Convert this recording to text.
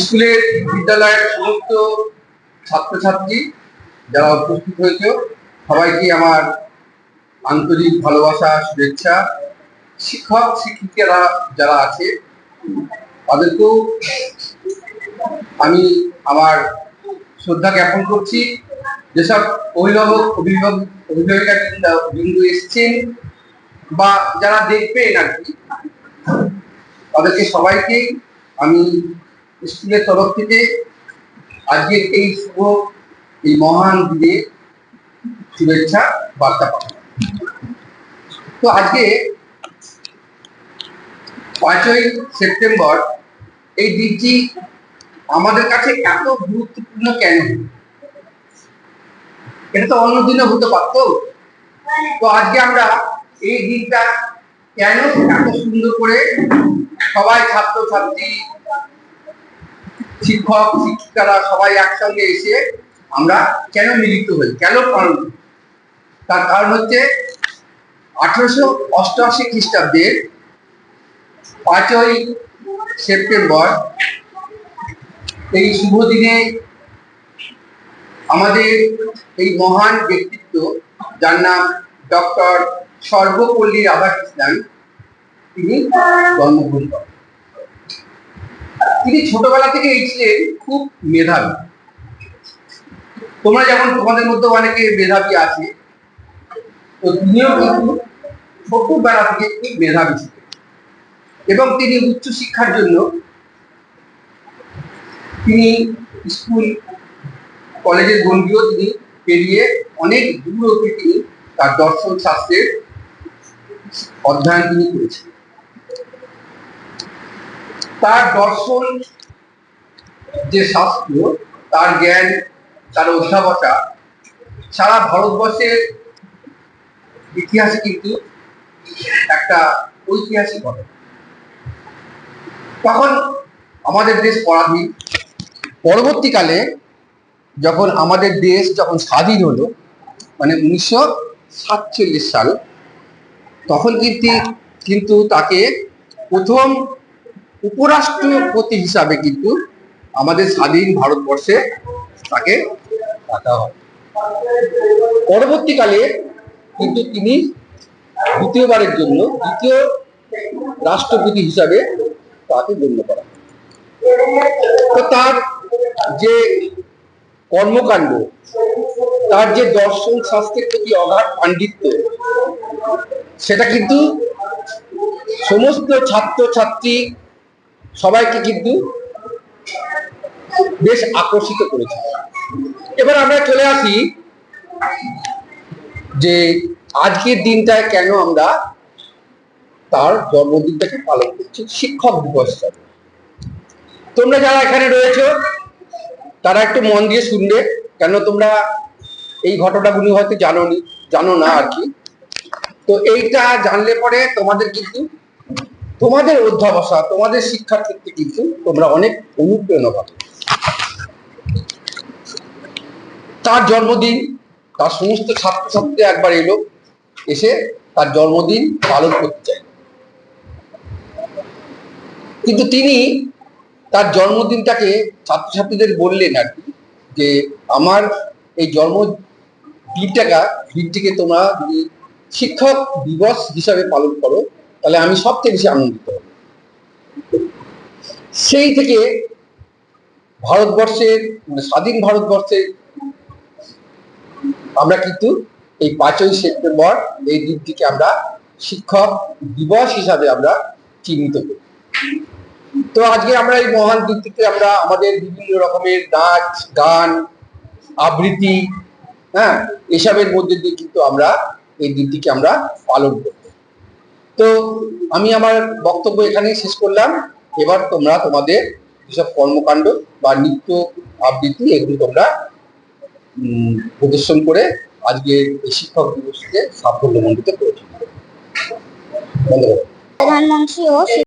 স্কুলের বিদ্যালয়ের সমস্ত ছাত্রছাত্রী যারা উপস্থিত হয়েছে সবাইকে আমার আন্তরিক ভালোবাসা, শুভেচ্ছা। শিক্ষক শিক্ষিকারা যারা আছে তাদেরকেও আমি আমার শ্রদ্ধা জ্ঞাপন করছি। যেসব অভিভাবিকা বিন্দু এসছেন বা যারা দেখবেন আর কি, তাদেরকে সবাইকেই আমি স্কুলের তরফ থেকে আজকের এই শুভ এই মহান দিনে শুভেচ্ছা বার্তা পাঠাই। তো আজকে 5ই সেপ্টেম্বর এই দিনটি আমাদের কাছে এত গুরুত্বপূর্ণ কেন? এটা তো অন্যদিনও হতে পারতো। তো আজকে আমরা এই দিনটা কেন এত সুন্দর করে সবাই ছাত্রছাত্রী, শিক্ষক শিক্ষিকারা সবাই একসঙ্গে এসে আমরা কেন মিলিত হই, কেন পালন করি? তার কারণ হচ্ছে 1888 খ্রিস্টাব্দের 5ই সেপ্টেম্বর এই শুভ দিনে আমাদের এই মহান ব্যক্তিত্ব, যার নাম ডক্টর সর্বপল্লী রাধাকৃষ্ণন, তিনি জন্মগ্রহণ করেন। তিনি ছোটবেলা থেকে ছিলেন খুব মেধাবী। তোমরা যেমন তোমাদের মধ্যে অনেকে মেধাবী আছে, তো তিনিও কিন্তু ছোটবেলা থেকে খুব মেধাবী ছিলেন এবং তিনি উচ্চশিক্ষার জন্য তিনি স্কুল কলেজের গণ্ডিও তিনি পেরিয়ে অনেক দূর অবধি তিনি তার দর্শন শাস্ত্রের অধ্যয়ন তিনি করেছেন। তার দর্শন যে শাস্ত্র, তার জ্ঞান, তার অধ্যাবসা সারা ভারতবর্ষের ইতিহাসে কিন্তু একটা ঐতিহাসিক ঘটনা। তখন আমাদের দেশ পরাধীন। পরবর্তীকালে যখন আমাদের দেশ যখন স্বাধীন হলো, মানে 1947 সাল, তখন কিন্তু তাকে প্রথম উপরাষ্ট্রপতি হিসাবে কিন্তু আমাদের স্বাধীন ভারতবর্ষে তাকে রাখা হয়। পরবর্তীকালে কিন্তু তিনি দ্বিতীয়বারের জন্য দ্বিতীয় রাষ্ট্রপতি হিসাবে তাকে গণ্য করা হয়। তো তার যে কর্মকাণ্ড, তার যে দর্শন শাস্ত্রের প্রতি অগাধ পাণ্ডিত্য, সেটা কিন্তু সমস্ত ছাত্রছাত্রী সবাইকে কিন্তু বেশ আকর্ষিত করেছে। এবার আমরা চলে আসি যে আজকের দিনটায় কেন আমরা তার জন্মদিনটাকে পালন করছি শিক্ষক দিবস হিসাবে। তোমরা যারা এখানে রয়েছে তারা একটু মন দিয়ে শুনবে, কেন তোমরা এই ঘটনাগুলি হয়তো জানো না আর কি। তো এইটা জানলে পরে তোমাদের কিন্তু তোমাদের অধ্যাবসা, তোমাদের শিক্ষার ক্ষেত্রে কিন্তু তোমরা অনেক অনুপ্রেরণা পাবে। তার জন্মদিন, তার সমস্ত ছাত্রছাত্রী একবার এসে তার জন্মদিন পালন করতে চায়, কিন্তু তিনি তার জন্মদিনটাকে ছাত্রছাত্রীদের বললেন আর কি, যে আমার এই দিনটিকে তোমরা যদি শিক্ষক দিবস হিসাবে পালন করো তাহলে আমি সবচেয়ে বেশি আনন্দিত হব। সেই থেকে ভারতবর্ষের স্বাধীন ভারতবর্ষের আমরা কিন্তু এই 5ই সেপ্টেম্বর এই দিনটিকে আমরা শিক্ষক দিবস হিসাবে আমরা চিহ্নিত করি। তো আজকে আমরা এই মহান দিনটিতে আমরা আমাদের বিভিন্ন রকমের নাচ, গান, আবৃত্তি, এসবের মধ্যে দিয়ে কিন্তু আমরা এই দিনটিকে আমরা পালন করি। তো আমি আমার বক্তব্য এখানেই শেষ করলাম। এবার তোমরা তোমাদের যেসব কর্মকাণ্ড বা নৃত্য, আবৃত্তি এগুলি তোমরা প্রদর্শন করে আজকে এই শিক্ষক দিবসকে সাফল্যমণ্ডিত করেছে। ধন্যবাদ।